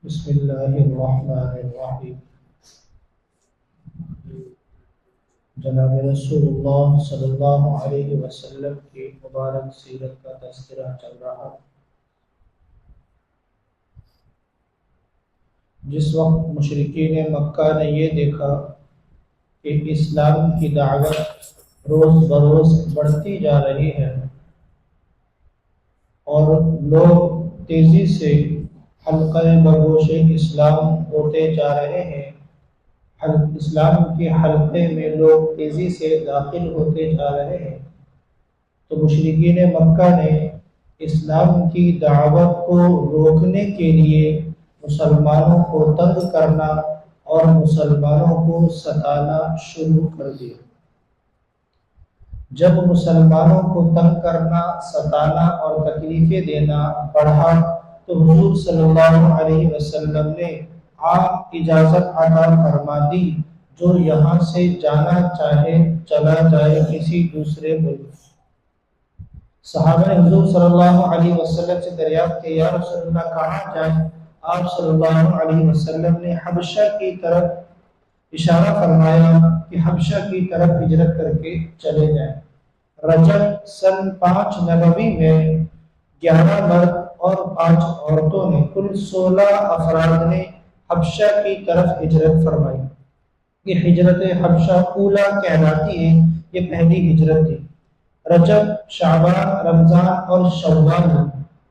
بسم اللہ الرحمن الرحیم۔ جناب رسول اللہ صلی اللہ علیہ وسلم کی مبارک سیرت کا تذکرہ چل رہا ہے۔ جس وقت مشرکین مکہ نے یہ دیکھا کہ اسلام کی دعوت روز بروز بڑھتی جا رہی ہے اور لوگ تیزی سے حلقہ بگوش اسلام ہوتے جا رہے ہیں، اسلام کے حلقے میں لوگ تیزی سے داخل ہوتے جا رہے ہیں، تو مشرکین مکہ نے اسلام کی دعوت کو روکنے کے لیے مسلمانوں کو تنگ کرنا اور مسلمانوں کو ستانا شروع کر دیا۔ جب مسلمانوں کو تنگ کرنا، ستانا اور تکلیفیں دینا بڑھا تو حضور صلی اللہ علیہ وسلم نے آپ اجازت عطا فرما دی، جو یہاں سے جانا چاہے چلا جائے کسی دوسرے ملک۔ صحابہ نے حضور صلی اللہ علیہ وسلم سے دریافت کیا، یا رسول اللہ کہاں جائیں؟ آپ صلی اللہ علیہ وسلم نے حبشہ کی طرف اشارہ فرمایا کہ حبشہ کی طرف ہجرت کر کے چلے جائیں۔ رجب سن 5 نبوی میں 11 مرد اور 5 عورتوں نے کل 16 افراد نے حبشہ کی طرف ہجرت فرمائی۔ یہ ہجرت حبشہ اولا کہلاتی ہے، یہ پہلی ہجرت تھی۔ رجب، شعبان، رمضان اور شوال،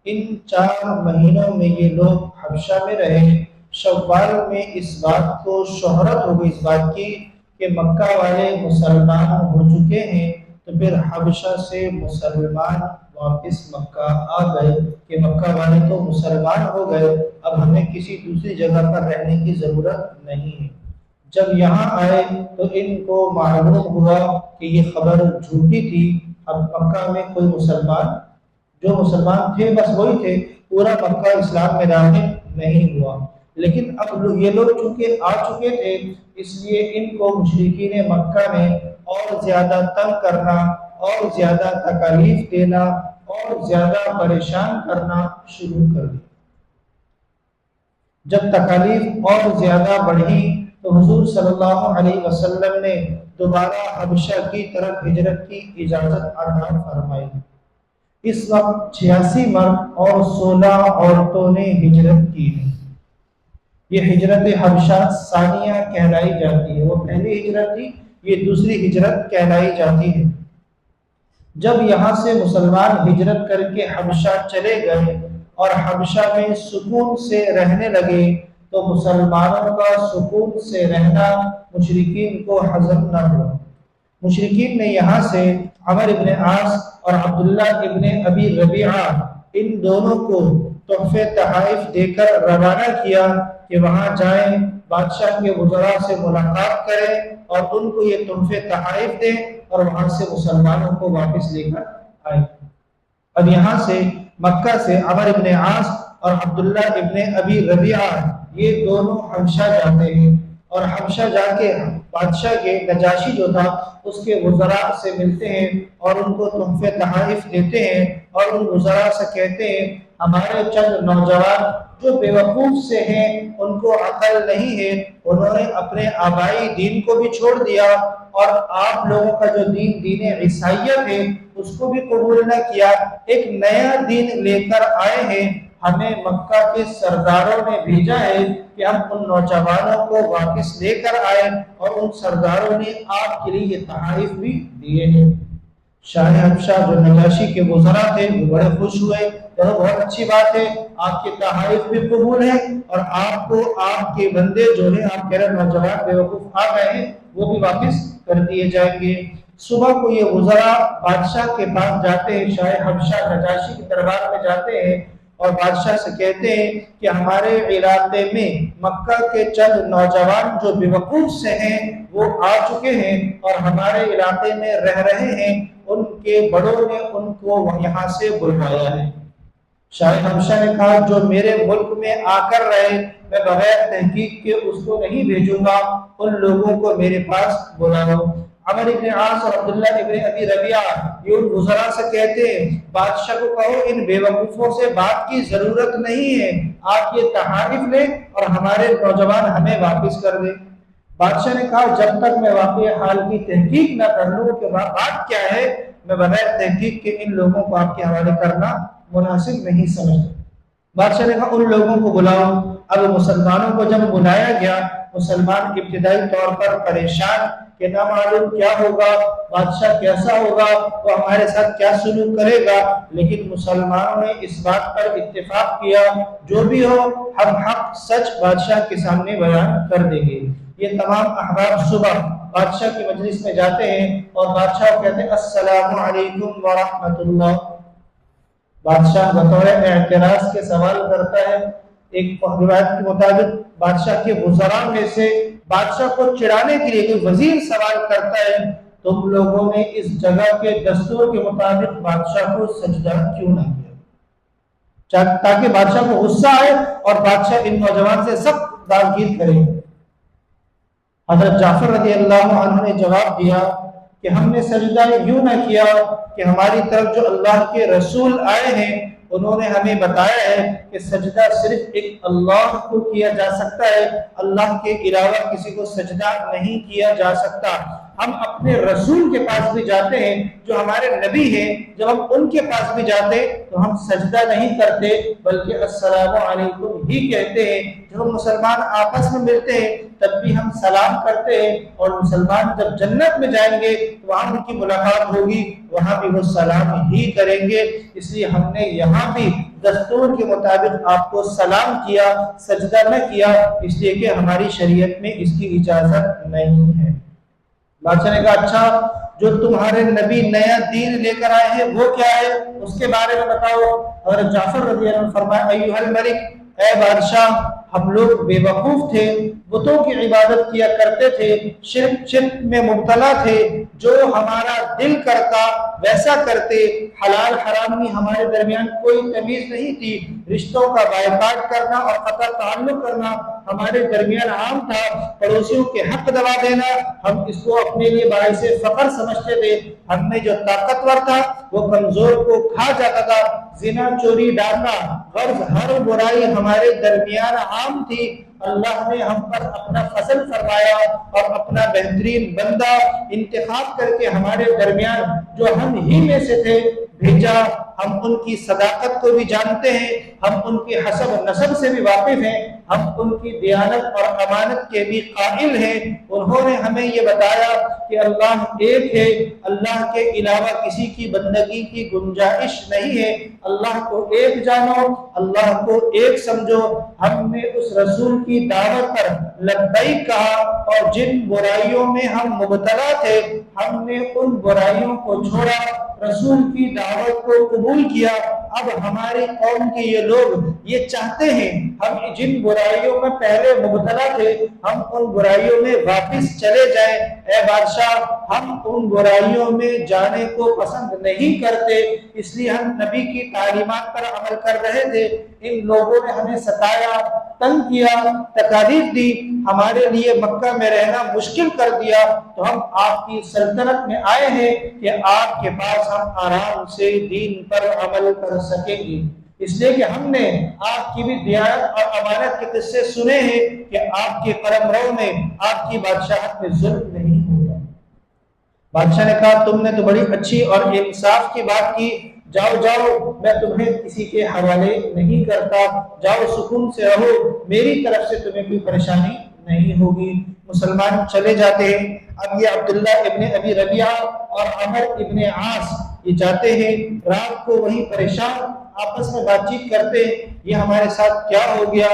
ان 4 مہینوں میں یہ لوگ حبشہ میں رہے۔ شوال میں اس بات کو شہرت ہو گئی، اس بات کی کہ مکہ والے مسلمان ہو چکے ہیں، تو پھر حبشہ سے مسلمان واپس مکہ آ گئے کہ مکہ والے تو مسلمان ہو گئے، اب ہمیں کسی دوسری جگہ پر رہنے کی ضرورت نہیں ہے۔ جب یہاں آئے تو ان کو معلوم ہوا کہ یہ خبر جھوٹی تھی، اب مکہ میں کوئی جو مسلمان تھے بس وہی تھے، پورا مکہ اسلام میں داخل نہیں ہوا۔ لیکن اب یہ لوگ چونکہ آ چکے تھے، اس لیے ان کو مشرکین مکہ نے اور زیادہ تنگ کرنا اور زیادہ تکالیف دینا اور زیادہ پریشان کرنا شروع کر دیا۔ جب تکالیف اور زیادہ بڑھی تو حضور صلی اللہ علیہ وسلم نے دوبارہ حبشہ کی طرف ہجرت کی اجازت عطا فرمائی۔ اس وقت 86 مرد اور 16 عورتوں نے ہجرت کی ہے۔ یہ ہجرت حبشہ ثانیہ کہلائی جاتی ہے، وہ پہلی ہجرت تھی، یہ دوسری ہجرت کہلائی جاتی ہے۔ جب یہاں سے مسلمان ہجرت کر کے حبشہ چلے گئے اور حبشہ میں سکون سے رہنے لگے تو مسلمانوں کا سکون سے رہنا مشرکین کو ہضم نہ ہوا۔ مشرکین نے یہاں سے عمر ابن عاص اور عبداللہ ابن ابی ربیعہ ان دونوں کو تحفے تحائف دے کر روانہ کیا کہ وہاں جائیں، بادشاہ کے وزراء سے ملاقات کریں اور ان کو یہ تحفے تحائف دیں اور وہاں سے مسلمانوں کو واپس لے کر آئیں۔ اب یہاں سے مکہ سے عمر ابن عاص اور عبداللہ ابن ابی ربیعہ یہ دونوں حبشہ جاتے ہیں اور حبشہ جا کے بادشاہ کے نجاشی جو تھا اس کے وزراء سے ملتے ہیں اور ان کو تحفے تحائف دیتے ہیں اور ان وزراء سے کہتے ہیں ہمارے چند نوجوان جو بیوقوف سے ہیں، ان کو عقل نہیں ہے، انہوں نے اپنے آبائی دین کو بھی چھوڑ دیا اور آپ لوگوں کا جو دین عیسائیت ہے اس کو بھی قبول نہ کیا، ایک نیا دین لے کر آئے ہیں۔ ہمیں مکہ کے سرداروں نے بھیجا ہے کہ ہم ان نوجوانوں کو واپس لے کر آئیں، اور ان سرداروں نے آپ کے لیے یہ تحائف بھی دیے ہیں۔ شاہ حبشہ جو نجاشی کے وزراء تھے وہ بڑے خوش ہوئے، بہت اچھی بات ہے، آپ کے تحائف بھی قبول ہیں اور آپ کو آپ کے بندے جو ہیں، آپ کہہ رہے نوجوان بیوقوف آ گئے ہیں، وہ بھی واپس کر دیے جائیں گے۔ صبح کو یہ وزراء بادشاہ کے پاس جاتے ہیں، شاہ حبشہ نجاشی کے دربار میں جاتے ہیں اور بادشاہ سے کہتے ہیں کہ ہمارے علاقے میں مکہ کے چند نوجوان جو بیوقوف سے ہیں وہ آ چکے ہیں اور ہمارے علاقے میں رہ رہے ہیں، ان کے بڑوں نے ان کو یہاں سے بلوایا ہے۔ شاہ حبشہ نے کہا جو میرے ملک میں آ کر رہے، میں بغیر تحقیق کے اس کو نہیں بھیجوں گا، ان لوگوں کو میرے پاس بلاؤ۔ عمر ابن عاص اور عبداللہ ابن ابی ربیعہ یہ ان وزراء سے کہتے ہیں بادشاہ کو کہو ان بے وقوفوں سے بات کی ضرورت نہیں ہے، آپ یہ تحائف لیں اور ہمارے نوجوان ہمیں واپس کر دیں۔ بادشاہ نے کہا جب تک میں واقعی حال کی تحقیق نہ کر لوں کہ بات کیا ہے، میں بغیر تحقیق کے ان لوگوں کو آپ کے حوالے کرنا مناسب نہیں سمجھتا۔ بادشاہ نے کہا ان لوگوں کو بلاؤ۔ اب مسلمانوں کو جب بلایا گیا، مسلمان ابتدائی طور پر پریشان کہ نہ معلوم کیا ہوگا، بادشاہ کیسا ہوگا، وہ ہمارے ساتھ کیا سلوک کرے گا، لیکن مسلمانوں نے اس بات پر اتفاق کیا جو بھی ہو ہم حق سچ بادشاہ کے سامنے بیان کر دیں گے۔ یہ تمام احباب صبح بادشاہ کی مجلس میں جاتے ہیں اور بادشاہ کو کہتے ہیں السلام علیکم ورحمۃ اللہ۔ بادشاہ بطور اعتراض کے سوال کرتا ہے۔ ایک روایت کے مطابق بادشاہ کے وزراء میں سے بادشاہ کو چڑھانے کے لیے کوئی وزیر سوال کرتا ہے تم لوگوں نے اس جگہ کے دستور کے مطابق بادشاہ کو سجدہ کیوں نہ کیا، تاکہ بادشاہ کو غصہ آئے اور بادشاہ ان نوجوان سے سخت داغگیر کرے۔ حضرت جعفر رضی اللہ عنہ نے جواب دیا کہ ہم نے سجدہ یوں نہ کیا کہ ہماری طرف جو اللہ کے رسول آئے ہیں انہوں نے ہمیں بتایا ہے کہ سجدہ صرف ایک اللہ کو کیا جا سکتا ہے، اللہ کے علاوہ کسی کو سجدہ نہیں کیا جا سکتا۔ ہم اپنے رسول کے پاس بھی جاتے ہیں جو ہمارے نبی ہیں، جب ہم ان کے پاس بھی جاتے تو ہم سجدہ نہیں کرتے بلکہ السلام علیکم ہی کہتے ہیں۔ جب ہم مسلمان آپس میں ملتے ہیں تب بھی ہم سلام کرتے ہیں، اور مسلمان جب جنت میں جائیں گے وہاں ان کی ملاقات ہوگی، وہاں بھی وہ سلام ہی کریں گے۔ اس لیے ہم نے یہاں بھی دستور کے مطابق آپ کو سلام کیا، سجدہ نہ کیا، اس لیے کہ ہماری شریعت میں اس کی اجازت نہیں ہے۔ بادشاہ نے کہا اچھا جو تمہارے نبی نیا دین لے کر آئے ہیں وہ کیا ہے، اس کے بارے میں بتاؤ۔ حضرت جعفر رضی اللہ عنہ فرمایا ایھا الملک، اے بادشاہ ہم لوگ بے وقوف تھے، بتوں کی عبادت کیا کرتے تھے، شرک میں مبتلا تھے، جو ہمارا دل کرتا ویسا کرتے، حلال حرام میں ہمارے درمیان کوئی تمیز نہیں تھی، رشتوں کا بائیکاٹ کرنا اور قطع تعلق کرنا ہمارے درمیان عام تھا، پڑوسیوں کے حق دبا دینا ہم اس کو اپنے لیے باعث فخر سمجھتے تھے، ہم میں جو طاقتور تھا وہ کمزور کو کھا جاتا تھا، زنا چوری ڈاکہ غرض ہر برائی ہمارے درمیان عام تھی۔ اللہ نے ہم پر اپنا فضل فرمایا اور اپنا بہترین بندہ انتخاب کر کے ہمارے درمیان جو ہم ہی میں سے تھے بھیجا۔ ہم ان کی صداقت کو بھی جانتے ہیں، ہم ان کے حسب نسب سے بھی واقف ہیں، ہم ان کی دیانت اور امانت کے بھی قائل ہیں۔ انہوں نے ہمیں یہ بتایا کہ اللہ ایک ہے، اللہ کے علاوہ کسی کی بندگی کی گنجائش نہیں ہے، اللہ کو ایک جانو، اللہ کو ایک سمجھو۔ ہم نے اس رسول کی دعوت پر لبیک کہا اور جن برائیوں میں ہم مبتلا تھے ہم نے ان برائیوں کو چھوڑا، رسول کی دعوت کو قبول کیا۔ اب ہماری قوم کے یہ لوگ یہ چاہتے ہیں ہم جن برائیوں میں پہلے مبتلا تھے ہم ان برائیوں میں واپس چلے جائیں۔ اے بادشاہ ہم ان برائیوں میں جانے کو پسند نہیں کرتے، اس لیے ہم نبی کی تعلیمات پر عمل کر رہے تھے۔ ان لوگوں نے ہمیں ستایا، تنگ کیا، تکالیف دی، ہمارے لیے مکہ میں رہنا مشکل کر دیا، تو ہم آپ کی سلطنت میں آئے ہیں کہ آپ کے پاس ہم آرام سے دین پر عمل کر سکیں گے۔ اس لیے کہ ہم نے آپ کی بھی دیانت اور امانت کے قصے سنے ہیں کہ آپ کے قلمرو میں آپ کی بادشاہت میں ظلم نہیں ہوتا۔ بادشاہ نے کہا تم نے تو بڑی اچھی اور انصاف کی بات کی، جاؤ جاؤ میں تمہیں کسی کے حوالے نہیں کرتا، جاؤ سکون سے رہو، میری طرف سے تمہیں کوئی پریشانی نہیں ہوگی۔ مسلمان چلے جاتے ہیں۔ اب یہ عبداللہ ابن ابی ربیعہ اور عمر ابن عاص یہ جاتے ہیں، رات کو وہیں پریشان آپس میں بات چیت کرتے ہیں یہ ہمارے ساتھ کیا ہو گیا،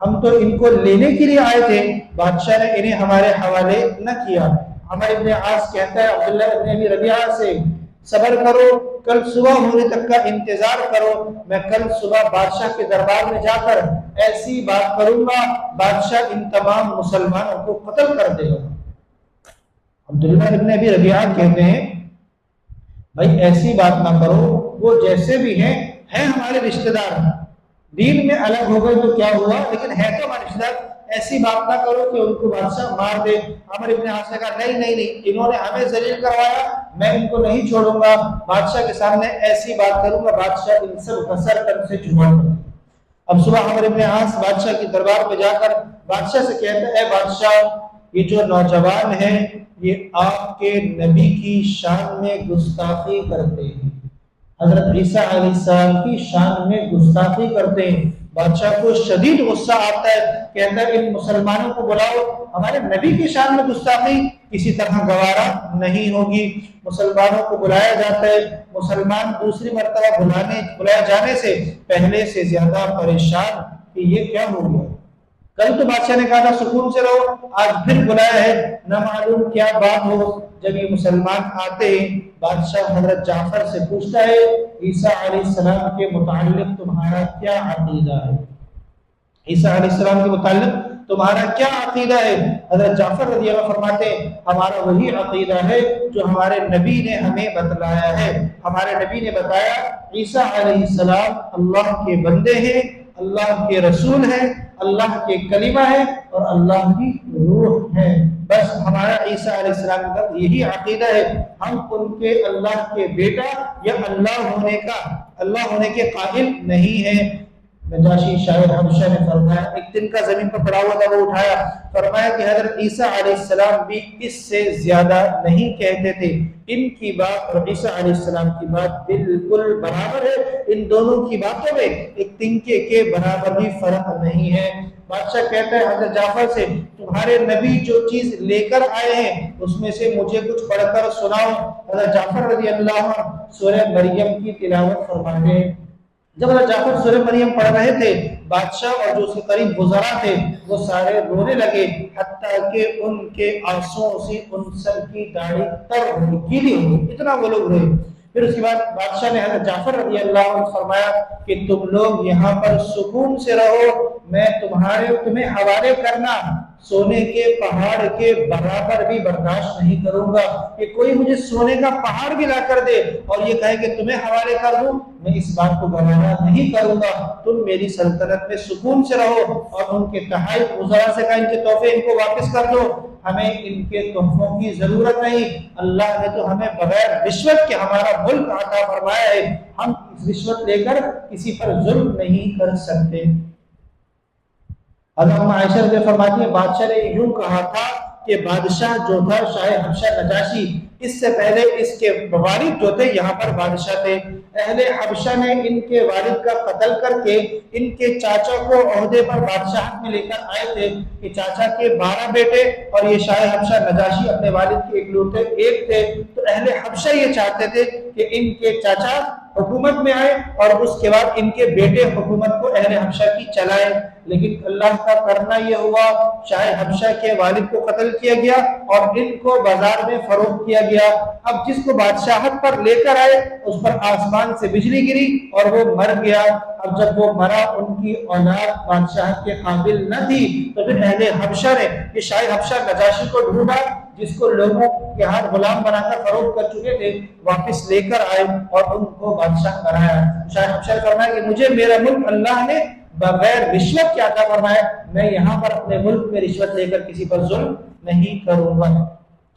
ہم تو ان کو لینے کے لیے آئے تھے، بادشاہ نے انہیں ہمارے حوالے نہ کیا۔ عمر ابن عاص کہتا ہے عبداللہ ابن ابی ربیعہ سے صبر کرو، کل صبح ہونے تک کا انتظار کرو، میں کل صبح بادشاہ کے دربار میں جا کر ایسی بات کروں گا بادشاہ ان تمام مسلمانوں کو قتل کر دے گا۔ عبداللہ ابن ابی ربیعہ کہتے ہیں بھائی ایسی بات نہ کرو، وہ جیسے بھی ہیں ہمارے رشتہ دار، دین میں الگ ہو گئے تو کیا ہوا، لیکن ہے تو ہمارے رشتے دار، ایسی بات نہ کرو کہ ان کو بادشاہ مار دے۔ عمرو بن عاص نے کہا نہیں نہیں نہیں، انہوں نے ہمیں ذلیل کروایا، میں ان کو نہیں چھوڑوں گا، بادشاہ کے سامنے ایسی بات کروں گا بادشاہ ان سب کا سر کر سے جھما کر۔ اب صبح عمرو بن عاص بادشاہ کی دربار پہ جا کر بادشاہ سے کہتا ہے، اے بادشاہ، یہ جو نوجوان ہیں یہ آپ کے نبی کی شان میں گستاخی کرتے ہیں، حضرت عیسیٰ علیہ السلام کی شان میں گستاخی کرتے ہیں۔ بادشاہ کو شدید غصہ آتا ہے، کہتا ہے ان مسلمانوں کو بلاؤ، ہمارے نبی کی شان میں گستاخی کسی طرح گوارا نہیں ہوگی۔ مسلمانوں کو بلایا جاتا ہے، مسلمان دوسری مرتبہ بلائے جانے سے پہلے سے زیادہ پریشان کہ یہ کیا ہو گیا، کل تو بادشاہ نے کہا تھا سکون سے رہو، آج پھر بلایا ہے، نہ معلوم کیا بات ہو۔ جب یہ مسلمان آتے ہیں، بادشاہ حضرت جعفر سے پوچھتا ہے عیسیٰ علیہ السلام کے متعلق تمہارا کیا عقیدہ ہے، عیسیٰ علیہ السلام کے متعلق تمہارا کیا عقیدہ ہے؟ حضرت جعفر رضی اللہ عنہ فرماتے ہیں ہمارا وہی عقیدہ ہے جو ہمارے نبی نے ہمیں بتلایا ہے۔ ہمارے نبی نے بتایا عیسیٰ علیہ السلام اللہ کے بندے ہیں، اللہ کے رسول ہیں، اللہ کے کلمہ ہے اور اللہ کی روح ہے۔ بس ہمارا عیسیٰ علیہ السلام کا یہی عقیدہ ہے، ہم ان کے اللہ کے بیٹا یا اللہ ہونے کے قائل نہیں ہیں۔ نجاشی شاعر حبشہ نے فرمایا، ایک دن کا زمین پر پڑا ہوا تھا وہ اٹھایا، فرمایا کہ حضرت عیسیٰ علیہ السلام بھی اس سے زیادہ نہیں کہتے تھے، ان کی بات اور عیسیٰ علیہ السلام کی بات بالکل برابر ہے، ان دونوں کی باتوں میں ایک تنکے کے برابر بھی فرق نہیں ہے۔ بادشاہ کہتا ہے حضرت جعفر سے تمہارے نبی جو چیز لے کر آئے ہیں اس میں سے مجھے کچھ پڑھ کر سناؤ۔ حضرت جعفر رضی اللہ عنہ سورہ مریم کی تلاوت فرماتے ہیں۔ جب حضرت جعفر سورہ مریم پڑھ رہے تھے، بادشاہ اور جو اس کے قریب وزراء تھے وہ سارے رونے لگے، حتیٰ کہ ان کے آنسوؤں سے ان سب کی داڑھی تر ہوئی، گیلی ہوئی، اتنا وہ لوگ روئے۔ پھر اس کے بعد بادشاہ نے حضرت جعفر رضی اللہ عنہ فرمایا کہ تم لوگ یہاں پر سکون سے رہو، میں تمہیں حوالے کرنا سونے کے پہاڑ کے برابر بھی برداشت نہیں کروں گا کہ کوئی مجھے سونے کا پہاڑ بھی لا کر دے اور یہ کہے کہ تمہیں حوالے کر دوں، میں اس بات کو گوارا نہیں کروں گا۔ تم میری سلطنت میں سکون سے رہو۔ اور ان کے تحائف وزراء سے کہا ان کے تحفے ان کو واپس کر دو، ہمیں ان کے تحفوں کی ضرورت نہیں، اللہ نے تو ہمیں بغیر رشوت کے ہمارا ملک عطا فرمایا ہے، ہم اس رشوت لے کر کسی پر ظلم نہیں کر سکتے۔ حضرت عائشہ رضی اللہ عنہا فرماتی ہے بادشاہ نے یوں کہا تھا کہ بادشاہ جو تھا شاہ حبشہ نجاشی، اس سے پہلے اس کے والد جو تھے یہاں پر بادشاہ تھے، اہل حبشہ نے ان کے والد کا قتل کر کے ان کے چاچا کو عہدے پر بادشاہت میں لے کر آئے تھے کہ چاچا کے 12 بیٹے اور یہ شاہ حبشہ نجاشی اپنے والد کے اکلوتے ایک تھے، تو اہل حبشہ یہ چاہتے تھے کہ ان کے چاچا حکومت میں آئے اور اس کے بعد ان کے بیٹے حکومت کو اہل حبشہ کی چلائے، لیکن اللہ کا کرنا یہ ہوا شاہ حبشہ کے والد کو قتل کیا گیا اور ان کو بازار میں فروخت کیا گیا۔ اب جس کو بادشاہت پر لے کر آئے اس پر آسمان سے بجلی گری اور وہ مر گیا۔ اب جب وہ مرا ان کی اولاد بادشاہت کے قابل نہ تھی، تو پھر اہل حبشہ نے یہ شاہ حبشہ نجاشی کو ڈھونڈا جس کو لوگوں کے ہاتھ غلام بنا کر فروخت کر چکے تھے، واپس لے کر آئے اور ان کو بادشاہ بنایا۔ شاہ حبشہ نے فرمایا کہ مجھے میرا ملک اللہ نے بغیر رشوت کے عطا فرمایا، میں یہاں پر اپنے ملک میں رشوت لے کر کسی پر ظلم نہیں کروں گا۔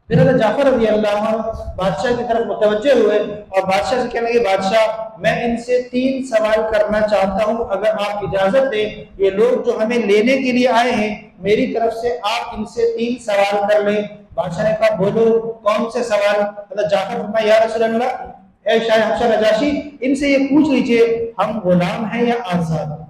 پھر حضرت جعفر رضی اللہ عنہ بادشاہ کی طرف متوجہ ہوئے اور بادشاہ سے کہنے لگے بادشاہ میں ان سے 3 سوال کرنا چاہتا ہوں، اگر آپ اجازت دیں، یہ لوگ جو ہمیں لینے کے لیے آئے ہیں میری طرف سے آپ ان سے 3 سوال کر لیں۔ بادشاہ نے کہا بولو کون سے سوال؟ حضرت جعفر فرمایا یا رسول اللہ، اے شاہ حبشہ نجاشی، ان سے یہ پوچھ لیجئے ہم غلام ہیں یا آزاد؟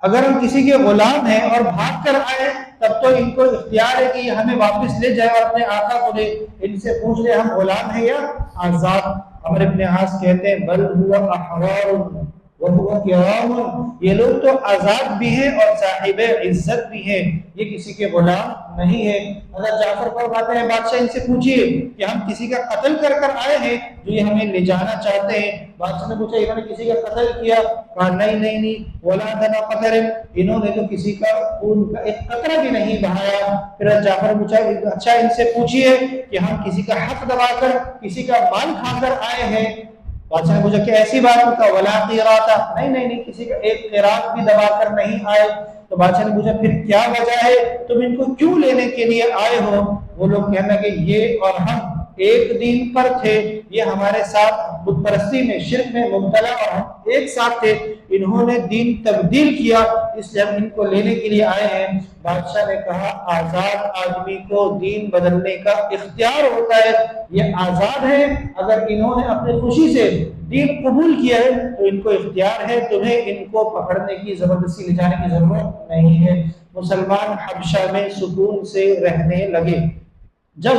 اگر ہم کسی کے غلام ہیں اور بھاگ کر آئے تب تو ان کو اختیار ہے کہ یہ ہمیں واپس لے جائے اور اپنے آقا کو لے، ان سے پوچھ لے ہم غلام ہیں یا آزاد؟ عمرو بن عاص کہتے ہیں بل هو احرار وهو کرام، یہ لوگ تو آزاد بھی ہیں اور صاحب عزت بھی ہیں، یہ کسی کے غلام نہیں ہے۔ حضرت جعفر فرماتے ہیں بادشاہ ان سے پوچھئے کہ ہم کسی کا قتل کر کر آئے ہیں جو یہ ہمیں لے جانا چاہتے ہیں؟ بادشاہ نے پوچھا انہوں نے کسی کا قتل کیا؟ کہا نہیں نہیں نہیں، ولا دم قطر، انہوں نے تو کسی کا خون کا ایک قطرہ بھی نہیں بہایا۔ پھر حضرت جعفر نے پوچھا اچھا ان سے پوچھئے کہ ہم کسی کا حق دبا کر کسی کا مال کھا کر آئے ہیں؟ بادشاہ نے پوچھا کہ ایسی بات ہوتا ولا قیراتا، نہیں نہیں نہیں، کسی کا ایک قیرات بھی دبا کر نہیں آئے۔ تو بادشاہ نے پوچھا پھر کیا وجہ ہے، تم ان کو کیوں لینے کے لیے آئے ہو؟ وہ لوگ کہنے لگے یہ اور ہم ایک دین پر تھے، یہ ہمارے ساتھ بت پرستی میں شرک میں مبتلا اور ہم ایک ساتھ تھے، انہوں نے دین تبدیل کیا، اس لیے ہم ان کو لینے کے لیے آئے ہیں۔ بادشاہ نے کہا آزاد آدمی کو دین بدلنے کا اختیار ہوتا ہے، یہ آزاد ہے، اگر انہوں نے اپنی خوشی سے دین قبول کیا ہے تو ان کو اختیار ہے، تمہیں ان کو پکڑنے کی زبردستی لے جانے کی ضرورت نہیں ہے۔ مسلمان حبشہ میں سکون سے رہنے لگے۔ جب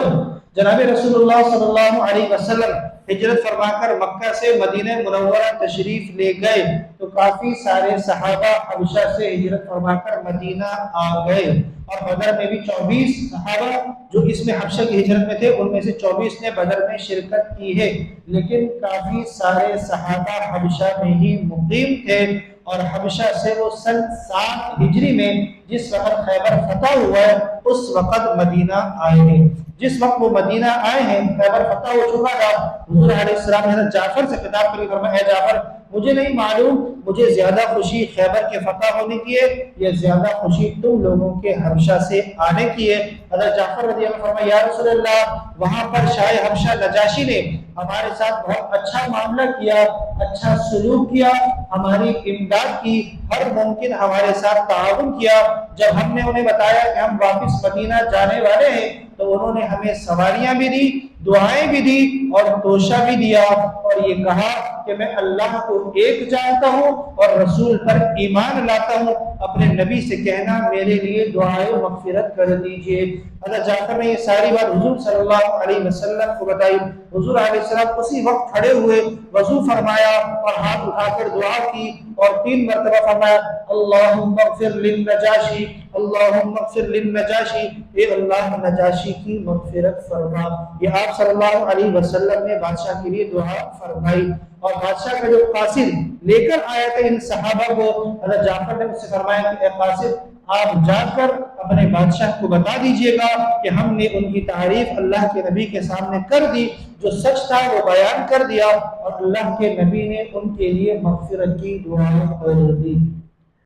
جناب رسول اللہ صلی اللہ علیہ وسلم ہجرت فرما کر مکہ سے مدینہ منورہ تشریف لے گئے تو کافی سارے صحابہ حبشہ سے ہجرت فرما کر مدینہ آ گئے، اور بدر میں بھی 24 صحابہ جو اس میں حبشہ کی ہجرت میں تھے ان میں سے 24 نے بدر میں شرکت کی ہے، لیکن کافی سارے صحابہ حبشہ میں ہی مقیم تھے، اور حبشہ سے وہ سن 7 ہجری میں جس وقت خیبر فتح ہوا ہے اس وقت مدینہ آئے ہیں۔ جس وقت وہ مدینہ آئے ہیں خیبر فتح ہو چکا تھا، حضور علیہ السلام نے حضرت جعفر سے خطاب کر کے فرمایا اے جعفر مجھے نہیں معلوم مجھے زیادہ خوشی خیبر کے فتح ہونے کی ہے یا زیادہ خوشی تم لوگوں کے حبشہ سے آنے کی ہے۔ حضرت جعفر رضی اللہ عنہ فرمایا یا رسول اللہ وہاں پر شاہ حبشہ نجاشی نے ہمارے ساتھ بہت اچھا معاملہ کیا، اچھا سلوک کیا، ہماری امداد کی، ہر ممکن ہمارے ساتھ تعاون کیا۔ جب ہم نے انہیں بتایا کہ ہم واپس مدینہ جانے والے ہیں تو انہوں نے ہمیں سواریاں بھی دی، دعائیں بھی دی اور توشہ بھی دیا، اور یہ کہا کہ میں اللہ کو ایک جانتا ہوں اور رسول پر ایمان لاتا ہوں، اپنے نبی سے کہنا میرے لیے دعائیں مغفرت کر دیجئے۔ حضرت جعفر نے یہ ساری بات حضور صلی اللہ علیہ وسلم کو بتائی۔ حضور علیہ السلام اسی وقت کھڑے ہوئے، وضو فرمایا اور ہاتھ اٹھا کر دعا کی اور 3 مرتبہ فرمایا اللہم اغفر للنجاشی اللہم اغفر للنجاشی، اے اللہ نجاشی کی مغفرت فرما۔ یہ آپ صلی اللہ علیہ وسلم نے بادشاہ کے لیے دعا فرمائی، اور بادشاہ کا جو قاصد لے کر آیا تھا ان صحابہ کو، حضرت جعفر نے اس سے فرمایا کہ اے قاصد آپ جا کر اپنے بادشاہ کو بتا دیجئے گا کہ ہم نے ان کی تعریف اللہ کے نبی کے سامنے کر دی، جو سچ تھا وہ بیان کر دیا، اور اللہ کے نبی نے ان کے لیے مغفرت کی دعا کر دی۔